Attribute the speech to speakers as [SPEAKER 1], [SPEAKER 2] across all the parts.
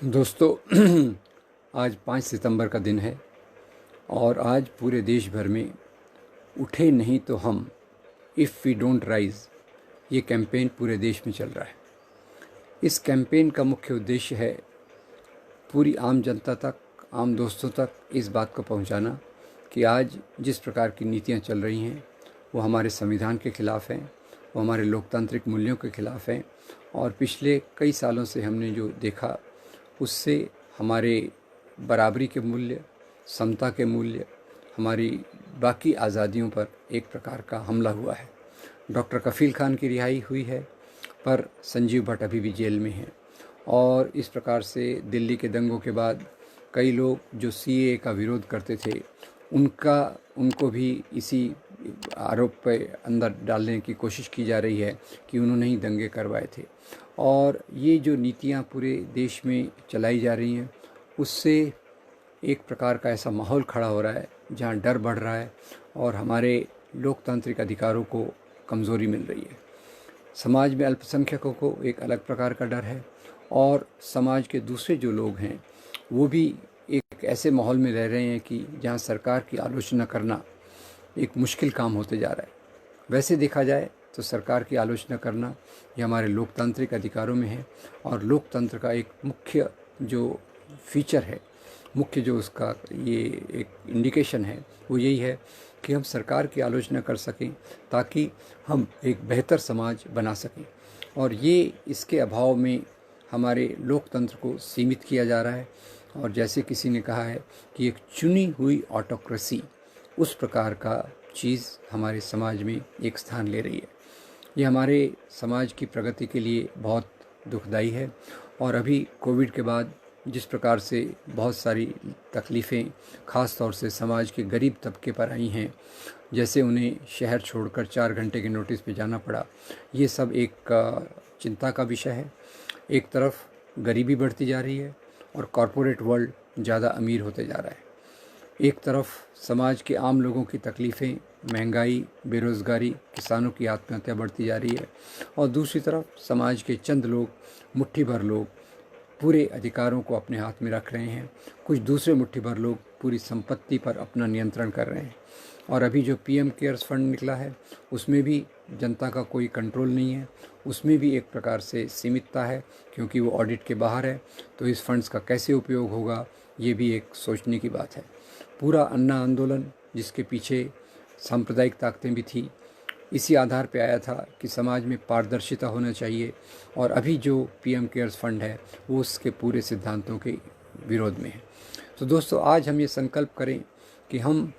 [SPEAKER 1] दोस्तों आज 5 सितंबर का दिन है और आज पूरे देश भर में उठे नहीं तो हम इफ़ वी डोंट राइज़ ये कैंपेन पूरे देश में चल रहा है। इस कैंपेन का मुख्य उद्देश्य है पूरी आम जनता तक, आम दोस्तों तक इस बात को पहुंचाना कि आज जिस प्रकार की नीतियां चल रही हैं वो हमारे संविधान के ख़िलाफ़ हैं, वो हमारे लोकतांत्रिक मूल्यों के ख़िलाफ़ हैं और पिछले कई सालों से हमने जो देखा उससे हमारे बराबरी के मूल्य, समता के मूल्य, हमारी बाकी आज़ादियों पर एक प्रकार का हमला हुआ है। डॉक्टर कफ़ील खान की रिहाई हुई है, पर संजीव भट्ट अभी भी जेल में हैं और इस प्रकार से दिल्ली के दंगों के बाद कई लोग जो सीएए का विरोध करते थे उनको भी इसी आरोप पे अंदर डालने की कोशिश की जा रही है कि उन्होंने ही दंगे करवाए थे। और ये जो नीतियाँ पूरे देश में चलाई जा रही हैं उससे एक प्रकार का ऐसा माहौल खड़ा हो रहा है जहाँ डर बढ़ रहा है और हमारे लोकतांत्रिक अधिकारों को कमज़ोरी मिल रही है। समाज में अल्पसंख्यकों को एक अलग प्रकार का डर है और समाज के दूसरे जो लोग हैं वो भी एक ऐसे माहौल में रह रहे हैं कि जहाँ सरकार की आलोचना करना एक मुश्किल काम होते जा रहा है। वैसे देखा जाए तो सरकार की आलोचना करना ये हमारे लोकतांत्रिक अधिकारों में है और लोकतंत्र का एक मुख्य जो फीचर है, मुख्य जो उसका ये एक इंडिकेशन है वो यही है कि हम सरकार की आलोचना कर सकें ताकि हम एक बेहतर समाज बना सकें। और ये इसके अभाव में हमारे लोकतंत्र को सीमित किया जा रहा है और जैसे किसी ने कहा है कि एक चुनी हुई ऑटोक्रेसी उस प्रकार का चीज़ हमारे समाज में एक स्थान ले रही है। ये हमारे समाज की प्रगति के लिए बहुत दुखदाई है और अभी कोविड के बाद जिस प्रकार से बहुत सारी तकलीफ़ें ख़ास तौर से समाज के गरीब तबके पर आई हैं, जैसे उन्हें शहर छोड़कर 4 घंटे के नोटिस पे जाना पड़ा, ये सब एक चिंता का विषय है। एक तरफ गरीबी बढ़ती जा रही है और कॉरपोरेट वर्ल्ड ज़्यादा अमीर होते जा रहा है। एक तरफ समाज के आम लोगों की तकलीफ़ें, महंगाई, बेरोज़गारी, किसानों की आत्महत्या बढ़ती जा रही है और दूसरी तरफ समाज के चंद लोग, मुट्ठी भर लोग पूरे अधिकारों को अपने हाथ में रख रहे हैं। कुछ दूसरे मुट्ठी भर लोग पूरी संपत्ति पर अपना नियंत्रण कर रहे हैं। और अभी जो पीएम केयर्स फंड निकला है उसमें भी जनता का कोई कंट्रोल नहीं है, उसमें भी एक प्रकार से सीमितता है क्योंकि वो ऑडिट के बाहर है। तो इस फंड्स का कैसे उपयोग होगा ये भी एक सोचने की बात है। पूरा अन्ना आंदोलन जिसके पीछे सांप्रदायिक ताकतें भी थी, इसी आधार पे आया था कि समाज में पारदर्शिता होना चाहिए और अभी जो पीएम केयर्स फंड है वो उसके पूरे सिद्धांतों के विरोध में है। तो दोस्तों आज हम ये संकल्प करें कि हम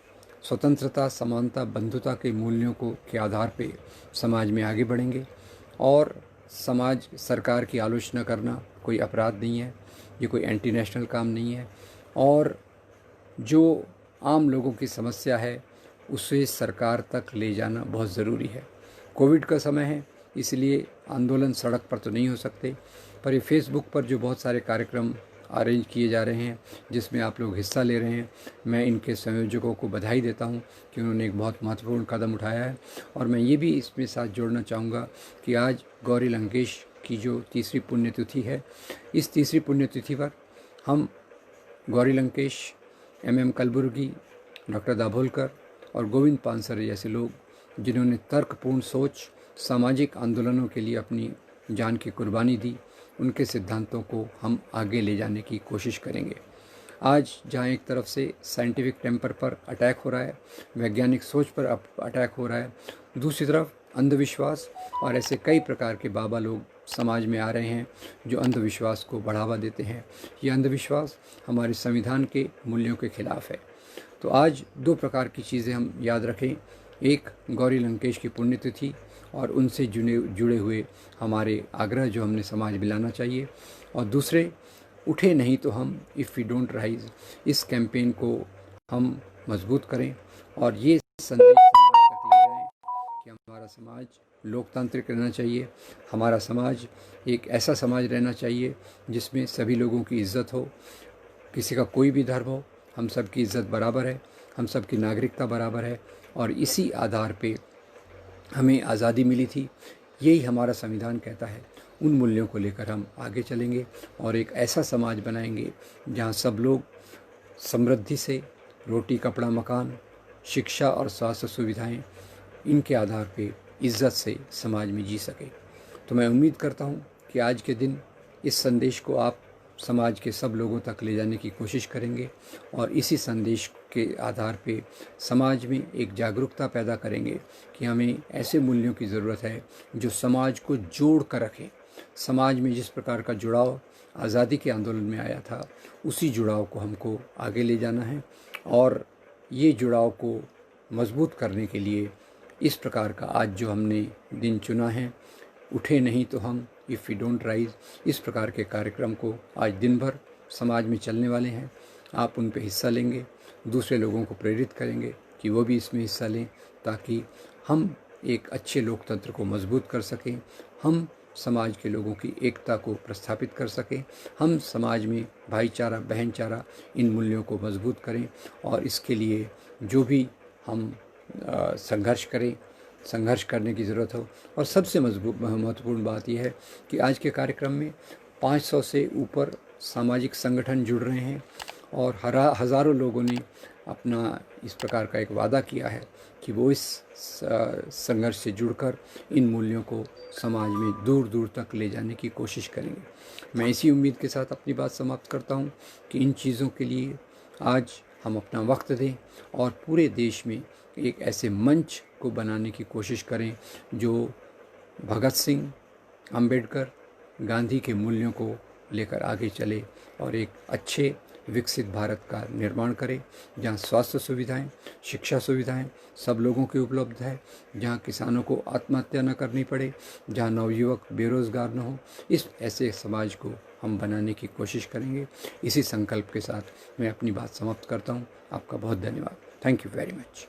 [SPEAKER 1] स्वतंत्रता, समानता, बंधुता के मूल्यों को के आधार पे समाज में आगे बढ़ेंगे और समाज सरकार की आलोचना करना कोई अपराध नहीं है, ये कोई एंटी नेशनल काम नहीं है और जो आम लोगों की समस्या है उसे सरकार तक ले जाना बहुत ज़रूरी है। कोविड का समय है इसलिए आंदोलन सड़क पर तो नहीं हो सकते, पर ये फेसबुक पर जो बहुत सारे कार्यक्रम अरेंज किए जा रहे हैं जिसमें आप लोग हिस्सा ले रहे हैं, मैं इनके संयोजकों को बधाई देता हूं कि उन्होंने एक बहुत महत्वपूर्ण कदम उठाया है। और मैं ये भी इसमें साथ जोड़ना चाहूँगा कि आज गौरी लंकेश की जो तीसरी पुण्यतिथि है, इस तीसरी पुण्यतिथि पर हम गौरी लंकेश, एम कलबुर्गी, डॉक्टर दाभोलकर और गोविंद पानसरे जैसे लोग जिन्होंने तर्कपूर्ण सोच, सामाजिक आंदोलनों के लिए अपनी जान की कुर्बानी दी, उनके सिद्धांतों को हम आगे ले जाने की कोशिश करेंगे। आज जहाँ एक तरफ से साइंटिफिक टेम्पर पर अटैक हो रहा है, वैज्ञानिक सोच पर अटैक हो रहा है, दूसरी तरफ अंधविश्वास और ऐसे कई प्रकार के बाबा लोग समाज में आ रहे हैं जो अंधविश्वास को बढ़ावा देते हैं। ये अंधविश्वास हमारे संविधान के मूल्यों के खिलाफ है। तो आज 2 प्रकार की चीज़ें हम याद रखें, एक गौरी लंकेश की पुण्यतिथि और उनसे जुड़े हुए हमारे आग्रह जो हमने समाज में लाना चाहिए, और दूसरे उठे नहीं तो हम इफ़ वी डोंट राइज इस कैंपेन को हम मजबूत करें और ये संदेश समाज तक ले जाएं कि हमारा समाज लोकतांत्रिक रहना चाहिए, हमारा समाज एक ऐसा समाज रहना चाहिए जिसमें सभी लोगों की इज़्ज़त हो, किसी का कोई भी धर्म हो, हम सब की इज़्ज़त बराबर है, हम सब की नागरिकता बराबर है और इसी आधार पे हमें आज़ादी मिली थी, यही हमारा संविधान कहता है। उन मूल्यों को लेकर हम आगे चलेंगे और एक ऐसा समाज बनाएंगे जहाँ सब लोग समृद्धि से रोटी कपड़ा मकान, शिक्षा और स्वास्थ्य सुविधाएं, इनके आधार पे इज्जत से समाज में जी सके। तो मैं उम्मीद करता हूँ कि आज के दिन इस संदेश को आप समाज के सब लोगों तक ले जाने की कोशिश करेंगे और इसी संदेश के आधार पे समाज में एक जागरूकता पैदा करेंगे कि हमें ऐसे मूल्यों की ज़रूरत है जो समाज को जोड़ कर रखें। समाज में जिस प्रकार का जुड़ाव आज़ादी के आंदोलन में आया था, उसी जुड़ाव को हमको आगे ले जाना है और ये जुड़ाव को मजबूत करने के लिए इस प्रकार का आज जो हमने दिन चुना है, उठे नहीं तो हम, इफ़ वी डोंट राइज, इस प्रकार के कार्यक्रम को आज दिन भर समाज में चलने वाले हैं। आप उन पे हिस्सा लेंगे, दूसरे लोगों को प्रेरित करेंगे कि वो भी इसमें हिस्सा लें, ताकि हम एक अच्छे लोकतंत्र को मजबूत कर सकें, हम समाज के लोगों की एकता को प्रस्थापित कर सकें, हम समाज में भाईचारा भाईचारा इन मूल्यों को मजबूत करें। और इसके लिए जो भी हम संघर्ष करें, संघर्ष करने की ज़रूरत हो। और सबसे महत्वपूर्ण बात यह है कि आज के कार्यक्रम में 500 से ऊपर सामाजिक संगठन जुड़ रहे हैं और हज़ारों लोगों ने अपना इस प्रकार का एक वादा किया है कि वो इस संघर्ष से जुड़कर इन मूल्यों को समाज में दूर दूर तक ले जाने की कोशिश करेंगे। मैं इसी उम्मीद के साथ अपनी बात समाप्त करता हूँ कि इन चीज़ों के लिए आज हम अपना वक्त दें और पूरे देश में एक ऐसे मंच को बनाने की कोशिश करें जो भगत सिंह, अंबेडकर, गांधी के मूल्यों को लेकर आगे चले और एक अच्छे विकसित भारत का निर्माण करे, जहाँ स्वास्थ्य सुविधाएं, शिक्षा सुविधाएं सब लोगों की उपलब्ध है, जहाँ किसानों को आत्महत्या न करनी पड़े, जहाँ नवयुवक बेरोज़गार न हो। इस ऐसे समाज को हम बनाने की कोशिश करेंगे। इसी संकल्प के साथ मैं अपनी बात समाप्त करता हूँ। आपका बहुत धन्यवाद। Thank you very much.